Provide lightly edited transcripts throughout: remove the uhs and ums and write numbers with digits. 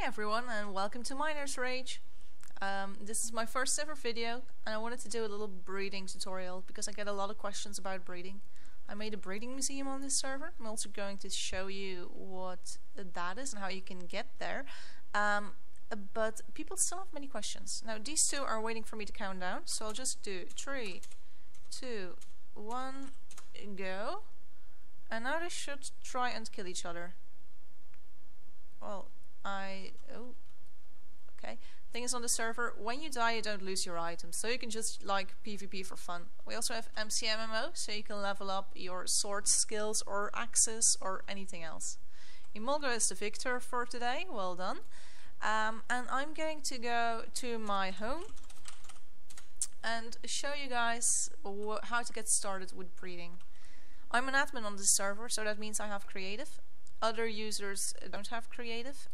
everyone, and welcome to Minersrage. This is my first ever video, and I wanted to do a little breeding tutorial because I get a lot of questions about breeding. I made a breeding museum on this server. I'm also going to show you what that is and how you can get there. But people still have many questions. Now these two are waiting for me to count down, so I'll just do 3, 2, 1, go. And now they should try and kill each other. Well, okay. Thing is, on the server, when you die you don't lose your items, so you can just like PvP for fun. We also have MCMMO, so you can level up your sword skills or axes or anything else. Emolgo is the victor for today, well done. And I'm going to go to my home and show you guys how to get started with breeding. I'm an admin on this server, so that means I have creative. Other users don't have creative.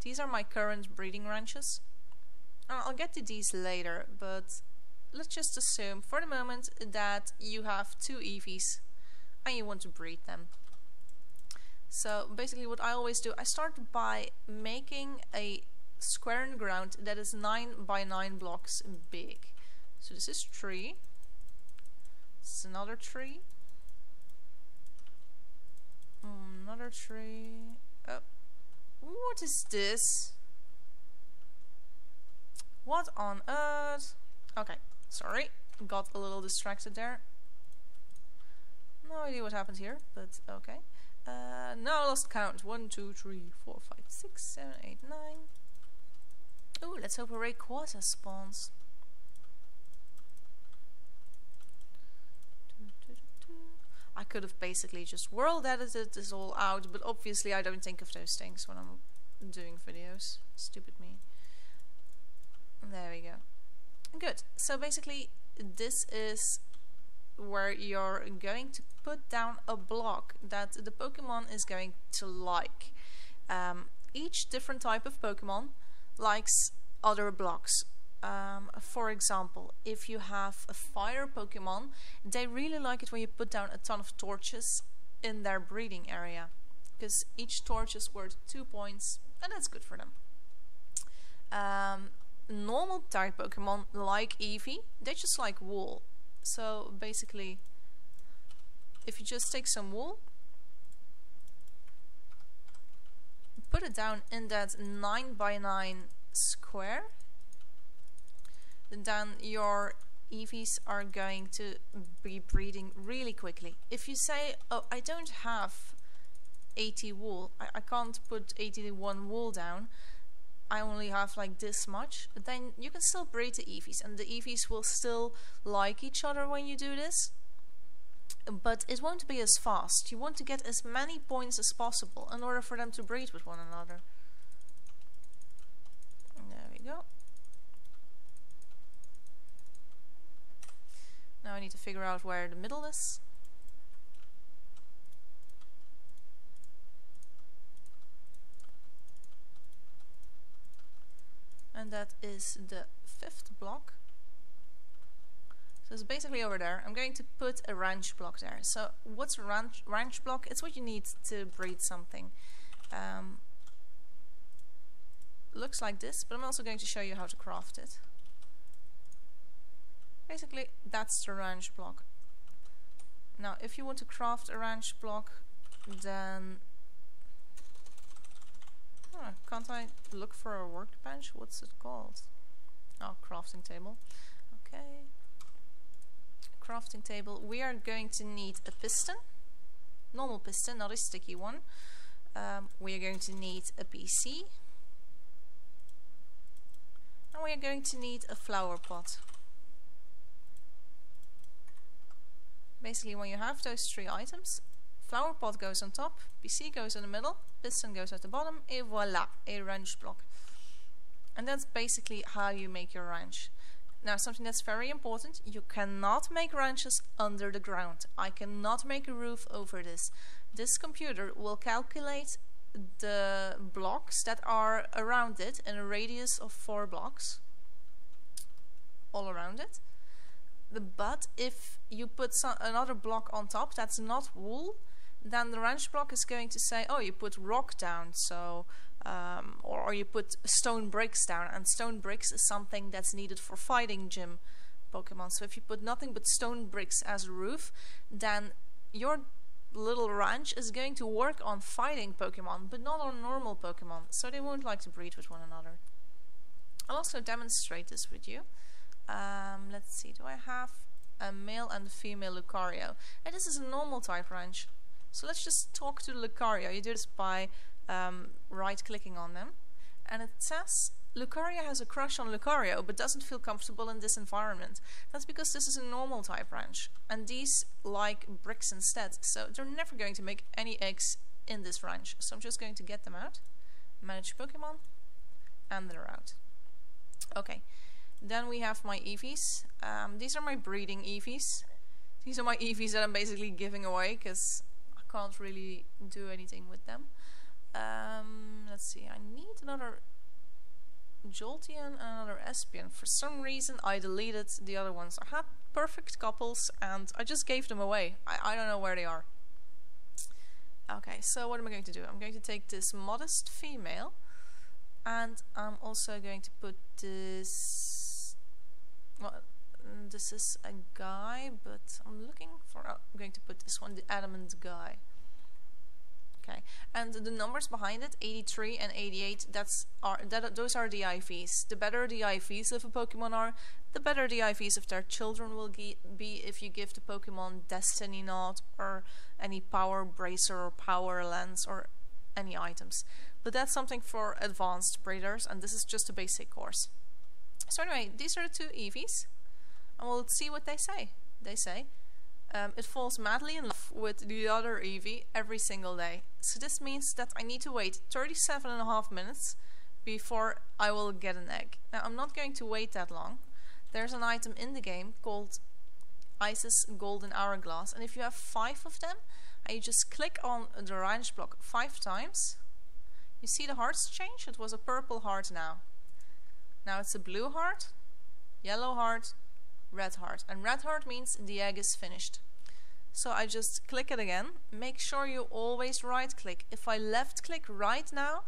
These are my current breeding ranches. I'll get to these later, but let's just assume for the moment that you have 2 Eevees and you want to breed them. So basically what I always do, I start by making a square in the ground that is 9 by 9 blocks big. So this is 3. This is another 3. Another 3. Oh, what is this? What on earth? Okay, sorry, got a little distracted there. No idea what happened here, but okay. Now I lost count. 1, 2, 3, 4, 5, 6, 7, 8, 9. Oh, let's hope a Rayquaza spawns. I could have basically just world edited this all out, but obviously I don't think of those things when I'm doing videos. Stupid me. There we go. Good. So basically this is where you're going to put down a block that the Pokemon is going to like. Each different type of Pokemon likes other blocks. For example, if you have a fire Pokemon, they really like it when you put down a ton of torches in their breeding area, because each torch is worth 2 points, and that's good for them. Normal type Pokemon like Eevee, they just like wool. So basically, if you just take some wool, put it down in that 9 by 9 square, then your Eevees are going to be breeding really quickly. If you say, oh, I don't have 80 wool, I can't put 81 wool down, I only have like this much, then you can still breed the Eevees, and the Eevees will still like each other when you do this, but it won't be as fast. You want to get as many points as possible in order for them to breed with one another. There we go. Now I need to figure out where the middle is. And that is the 5th block. So it's basically over there. I'm going to put a ranch block there. So what's a ranch block? It's what you need to breed something. Looks like this, but I'm also going to show you how to craft it. Basically, that's the ranch block. Now, if you want to craft a ranch block, then... can't I look for a workbench? What's it called? Oh, crafting table. Okay. Crafting table. We are going to need a piston. Normal piston, not a sticky one. We are going to need a PC. And we are going to need a flower pot. Basically, when you have those 3 items, flower pot goes on top, PC goes in the middle, piston goes at the bottom, et voila, a ranch block. And that's basically how you make your ranch. Now, something that's very important, you cannot make ranches under the ground. I cannot make a roof over this. This computer will calculate the blocks that are around it in a radius of 4 blocks, all around it. But if you put another block on top that's not wool, then the ranch block is going to say, oh, you put rock down, so or you put stone bricks down, and stone bricks is something that's needed for fighting gym Pokemon. So if you put nothing but stone bricks as a roof, then your little ranch is going to work on fighting Pokemon, but not on normal Pokemon, so they won't like to breed with one another. I'll also demonstrate this with you. Let's see, do I have a male and a female Lucario? And this is a normal type ranch. So let's just talk to the Lucario. You do this by right-clicking on them. And it says, Lucario has a crush on Lucario, but doesn't feel comfortable in this environment. That's because this is a normal type ranch. And these like bricks instead. So they're never going to make any eggs in this ranch. So I'm just going to get them out. Manage Pokemon. And they're out. Okay. Then we have my Eevees. These are my breeding Eevees. These are my Eevees that I'm basically giving away because I can't really do anything with them. Let's see, I need another Jolteon and another Espion. For some reason I deleted the other ones. I had perfect couples and I just gave them away. I don't know where they are. Okay, so what am I going to do? I'm going to take this modest female and I'm also going to put this... Well, this is a guy, but I'm looking for... I'm going to put this one, the adamant guy. Okay, and the numbers behind it, 83 and 88, those are the IVs. The better the IVs of a Pokemon are, the better the IVs of their children will be if you give the Pokemon Destiny Knot or any Power Bracer or Power Lens or any items. But that's something for advanced breeders, and this is just a basic course. So anyway, these are the two Eevees, and we'll see what they say. They say, it falls madly in love with the other Eevee every single day. So this means that I need to wait 37.5 minutes before I will get an egg. Now I'm not going to wait that long. There's an item in the game called Ice's Golden Hourglass, and if you have 5 of them and you just click on the ranch block 5 times, you see the hearts change. It was a purple heart now. Now it's a blue heart, yellow heart, red heart, and red heart means the egg is finished. So I just click it again. Make sure you always right click. If I left click right now,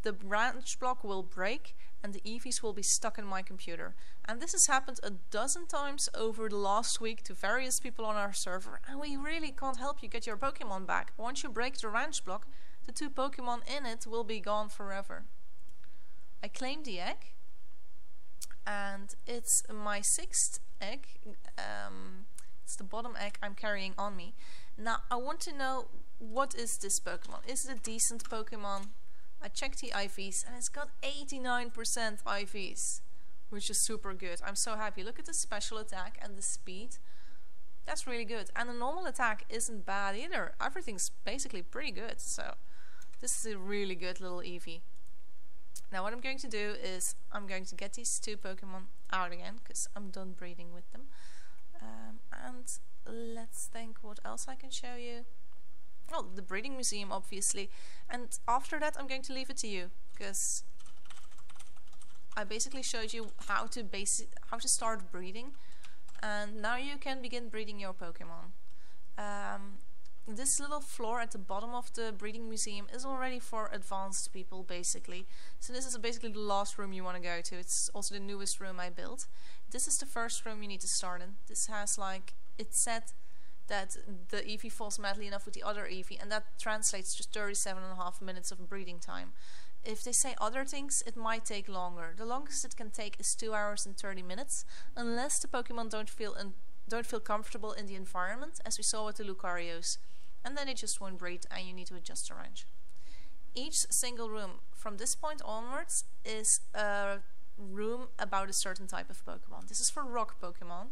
the branch block will break and the Eevees will be stuck in my computer. And this has happened a dozen times over the last week to various people on our server, and we really can't help you get your Pokemon back. Once you break the ranch block, the 2 Pokemon in it will be gone forever. I claimed the egg, and it's my 6th egg. It's the bottom egg I'm carrying on me. Now I want to know, what is this Pokemon? Is it a decent Pokemon? I checked the IVs and it's got 89% IVs, which is super good. I'm so happy. Look at the special attack and the speed. That's really good. And the normal attack isn't bad either. Everything's basically pretty good. So this is a really good little Eevee. Now what I'm going to do is I'm going to get these 2 Pokemon out again because I'm done breeding with them. And let's think what else I can show you. Well, the breeding museum obviously. And after that I'm going to leave it to you because I basically showed you how to start breeding, and now you can begin breeding your Pokemon. This little floor at the bottom of the breeding museum is already for advanced people basically. So this is basically the last room you want to go to. It's also the newest room I built. This is the first room you need to start in. This has, like, it said that the Eevee falls madly in love with the other Eevee, and that translates to 37.5 minutes of breeding time. If they say other things, it might take longer. The longest it can take is 2 hours and 30 minutes, unless the Pokemon don't feel comfortable in the environment, as we saw with the Lucarios. And then they just won't breed and you need to adjust the range. Each single room from this point onwards is a room about a certain type of Pokemon. This is for rock Pokemon.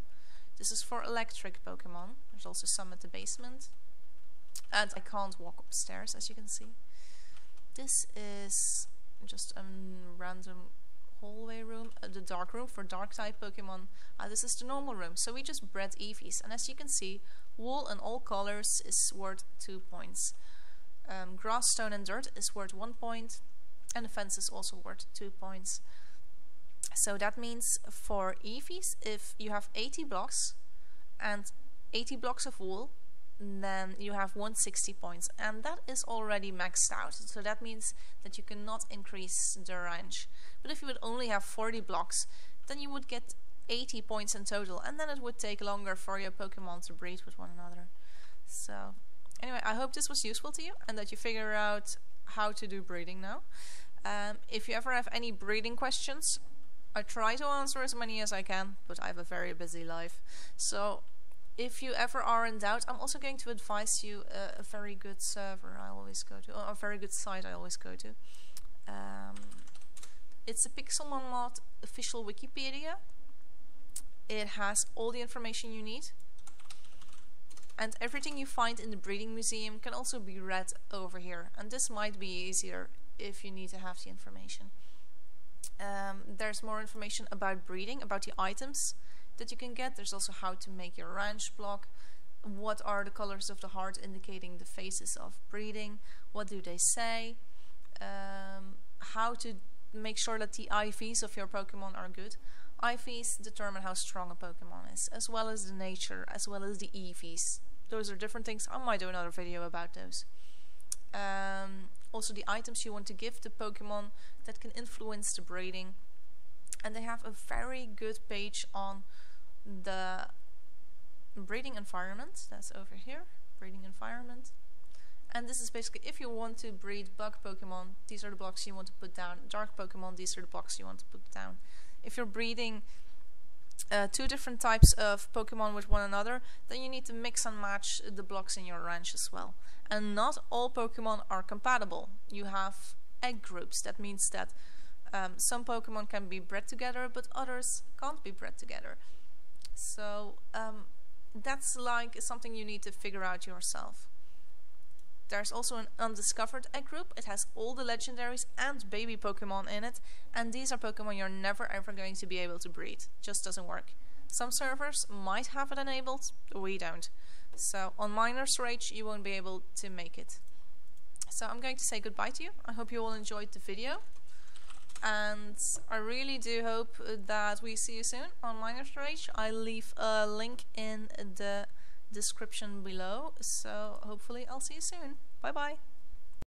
This is for electric Pokemon. There's also some at the basement. And I can't walk upstairs, as you can see. This is just a random hallway room, the dark room for dark type Pokemon. This is the normal room. So we just bred Eevees, and as you can see, wool in all colors is worth 2 points. Grass, stone and dirt is worth 1 point, and the fence is also worth 2 points. So that means for Eevees, if you have 80 blocks and 80 blocks of wool, then you have 160 points, and that is already maxed out. So that means that you cannot increase the range. But if you would only have 40 blocks, then you would get 80 points in total, and then it would take longer for your Pokemon to breed with one another. So anyway, I hope this was useful to you and that you figure out how to do breeding now. If you ever have any breeding questions, I try to answer as many as I can, but I have a very busy life. So if you ever are in doubt, I'm also going to advise you a very good server I always go to, or a very good site I always go to. It's a Pixelmon mod official Wikipedia. It has all the information you need. And everything you find in the breeding museum can also be read over here. And this might be easier if you need to have the information. There's more information about breeding, about the items that you can get. There's also how to make your ranch block. What are the colors of the heart indicating the phases of breeding? What do they say? How to make sure that the IVs of your Pokemon are good. IVs determine how strong a Pokemon is, as well as the nature, as well as the Eevees. Those are different things. I might do another video about those. Also the items you want to give the Pokemon that can influence the breeding. And they have a very good page on the breeding environment. That's over here, breeding environment. And this is basically if you want to breed bug Pokemon, these are the blocks you want to put down. Dark Pokemon, these are the blocks you want to put down. If you're breeding two different types of Pokemon with one another, then you need to mix and match the blocks in your ranch as well. And not all Pokemon are compatible. You have egg groups. That means that some Pokemon can be bred together, but others can't be bred together. So that's like something you need to figure out yourself. There's also an Undiscovered Egg Group. It has all the legendaries and baby Pokemon in it, and these are Pokemon you're never ever going to be able to breed. Just doesn't work. Some servers might have it enabled, we don't. So on Minersrage you won't be able to make it. So I'm going to say goodbye to you. I hope you all enjoyed the video, and I really do hope that we see you soon on Minersrage. I'll leave a link in the description below, so hopefully I'll see you soon. Bye bye.